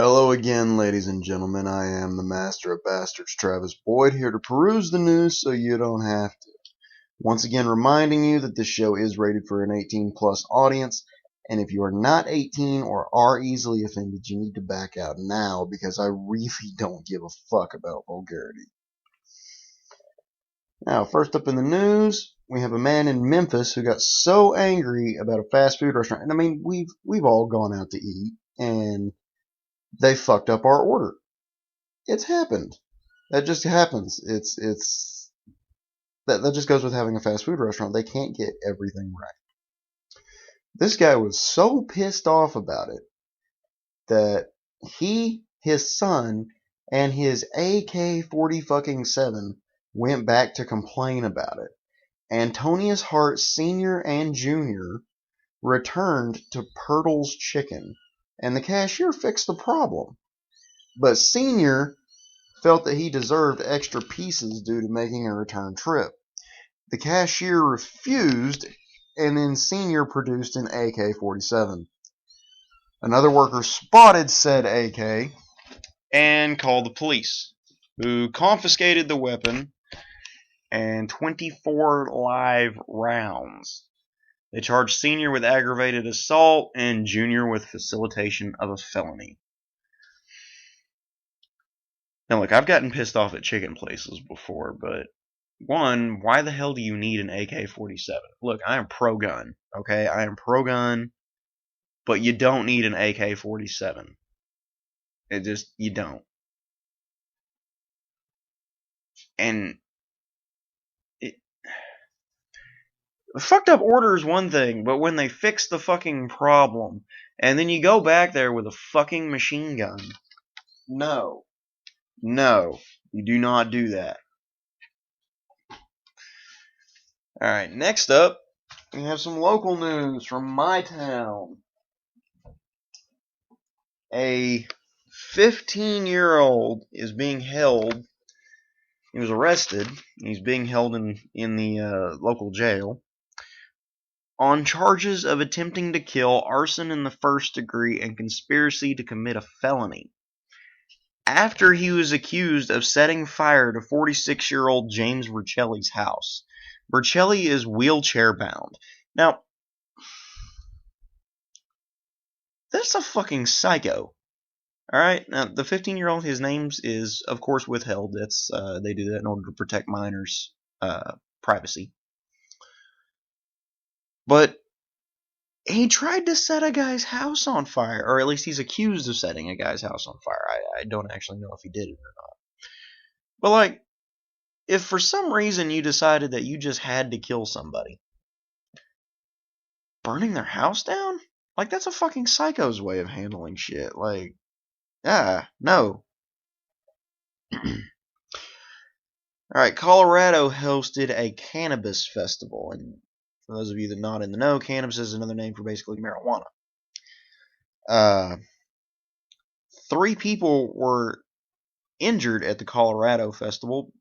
Hello again, ladies and gentlemen. I am the Master of Bastards, Travis Boyd, here to peruse the news so you don't have to. Once again, reminding you that this show is rated for an 18 plus audience, and if you are not 18 or are easily offended, you need to back out now because I really don't give a fuck about vulgarity. Now, first up in the news, we have a man in Memphis who got so angry about a fast food restaurant. And I mean, we've all gone out to eat, and they fucked up our order. It's happened. That just happens. That just goes with having a fast food restaurant. They can't get everything right. This guy was so pissed off about it that his son, and his AK-40 fucking 7 went back to complain about it. Antonius Hart Sr. and Jr. returned to Pirtle's Chicken, and the cashier fixed the problem. But Sr. felt that he deserved extra pieces due to making a return trip. The cashier refused, and then Senior produced an AK-47. Another worker spotted said AK and called the police, who confiscated the weapon and 24 live rounds. They charged Senior with aggravated assault and Junior with facilitation of a felony. Now look, I've gotten pissed off at chicken places before, but one, why the hell do you need an AK-47? Look, I am pro-gun, okay? I am pro-gun, but you don't need an AK-47. You don't. And the fucked up order is one thing, but when they fix the fucking problem, and then you go back there with a fucking machine gun, no, you do not do that. Alright, next up, we have some local news from my town. A 15-year-old is being held. He was arrested. He's being held in the local jail on charges of attempting to kill, arson in the first degree, and conspiracy to commit a felony, after he was accused of setting fire to 46-year-old James Vercelli's house. Vercelli is wheelchair-bound. Now, that's a fucking psycho. Alright, now the 15-year-old, his name is, of course, withheld. That's they do that in order to protect minors' privacy. But he tried to set a guy's house on fire, or at least he's accused of setting a guy's house on fire. I don't actually know if he did it or not. But, like, if for some reason you decided that you just had to kill somebody, burning their house down? Like, that's a fucking psycho's way of handling shit. Like, no. Alright, Colorado hosted a cannabis festival, and for those of you that are not in the know, cannabis is another name for basically marijuana. 3 people were injured at the Colorado festival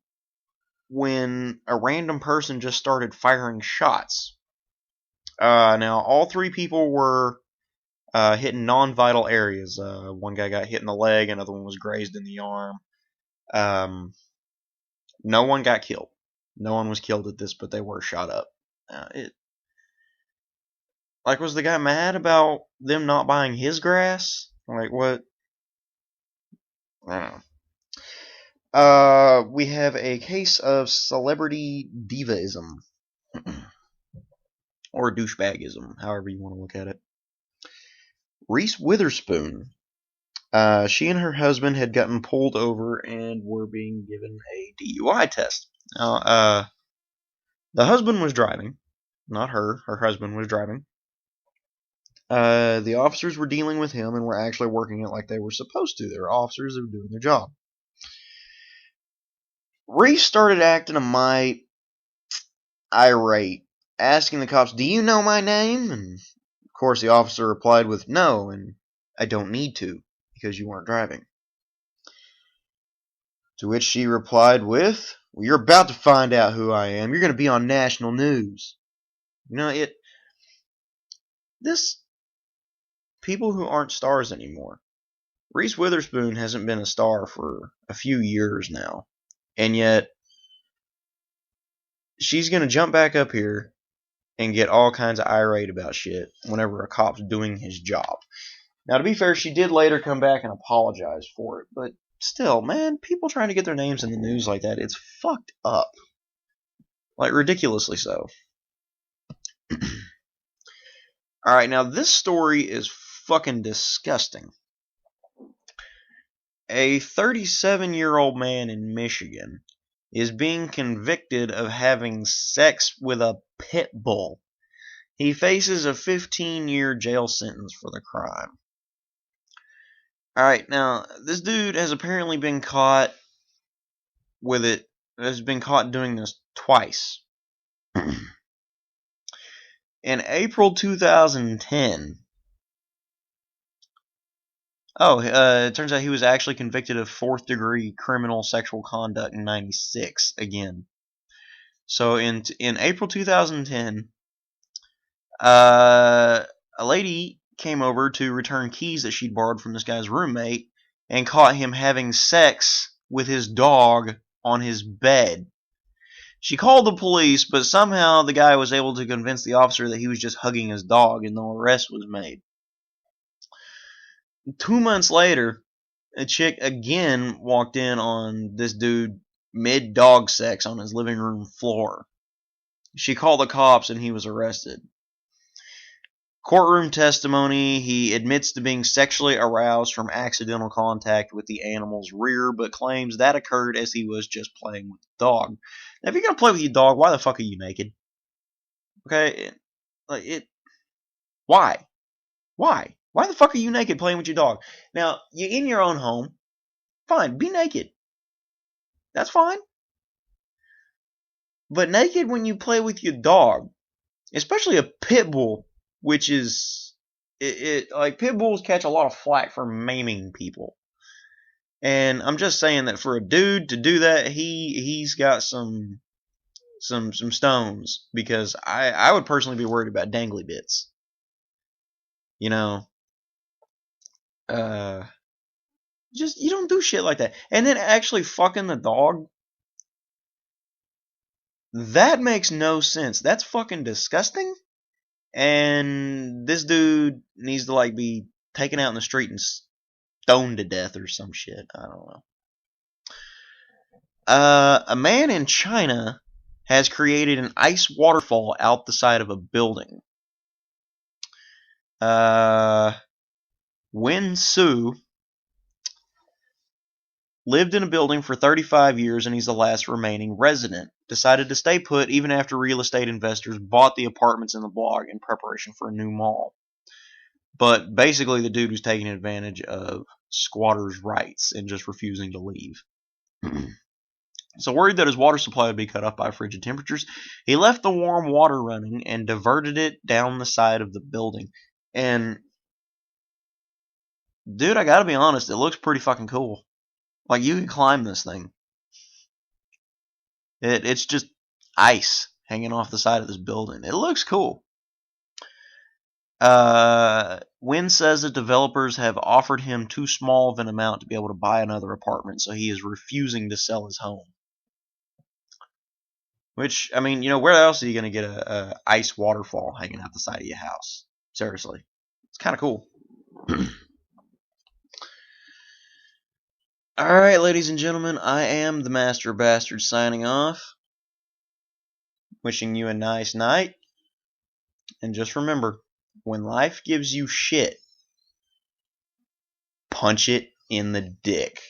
when a random person just started firing shots. Now, all 3 people were hitting non-vital areas. One guy got hit in the leg, another one was grazed in the arm. No one got killed. No one was killed at this, but they were shot up. Was the guy mad about them not buying his grass? Like, what? I don't know. We have a case of celebrity divaism. Or douchebagism, however you want to look at it. Reese Witherspoon. She and her husband had gotten pulled over and were being given a DUI test. Now, the husband was driving. Not her. Her husband was driving. The officers were dealing with him and were actually working it like they were supposed to. They were officers that were doing their job. Reese started acting a mite irate, asking the cops, "Do you know my name?" And of course the officer replied with, "No, and I don't need to, because you weren't driving." To which she replied with, "Well, you're about to find out who I am. You're going to be on national news." This, people who aren't stars anymore, Reese Witherspoon hasn't been a star for a few years now. And yet, she's going to jump back up here and get all kinds of irate about shit whenever a cop's doing his job. Now, to be fair, she did later come back and apologize for it. But still, man, people trying to get their names in the news like that, it's fucked up. Like, ridiculously so. Alright, now this story is fucking disgusting. A 37-year-old man in Michigan is being convicted of having sex with a pit bull. He faces a 15-year jail sentence for the crime. Alright, now, this dude has apparently been caught with it, has been caught doing this twice. In April 2010, it turns out he was actually convicted of 4th-degree criminal sexual conduct in 96 again. So in April 2010, a lady came over to return keys that she'd borrowed from this guy's roommate and caught him having sex with his dog on his bed. She called the police, but somehow the guy was able to convince the officer that he was just hugging his dog, and no arrest was made. 2 months later, a chick again walked in on this dude mid-dog sex on his living room floor. She called the cops and he was arrested. Courtroom testimony, he admits to being sexually aroused from accidental contact with the animal's rear, but claims that occurred as he was just playing with the dog. Now, if you're going to play with your dog, why the fuck are you naked? Okay? Why? Why? Why the fuck are you naked playing with your dog? Now, you're in your own home. Fine, be naked. That's fine. But naked when you play with your dog, especially a pit bull, which is, like, pit bulls catch a lot of flack for maiming people. And I'm just saying that for a dude to do that, he's got some stones, because I would personally be worried about dangly bits. You know, just, you don't do shit like that. And then actually fucking the dog, that makes no sense. That's fucking disgusting. And this dude needs to, like, be taken out in the street and stoned to death or some shit. I don't know. A man in China has created an ice waterfall out the side of a building. Wen Su lived in a building for 35 years, and he's the last remaining resident. Decided to stay put even after real estate investors bought the apartments in the block in preparation for a new mall. But basically, the dude was taking advantage of squatters' rights and just refusing to leave. So worried that his water supply would be cut off by frigid temperatures, he left the warm water running and diverted it down the side of the building. And, dude, I gotta be honest, it looks pretty fucking cool. Like, you can climb this thing. It's just ice hanging off the side of this building. It looks cool. Wynn says that developers have offered him too small of an amount to be able to buy another apartment, so he is refusing to sell his home. Which, I mean, you know, where else are you going to get a ice waterfall hanging out the side of your house? Seriously. It's kind of cool. Alright, ladies and gentlemen, I am the Master Bastard signing off. Wishing you a nice night. And just remember, when life gives you shit, punch it in the dick.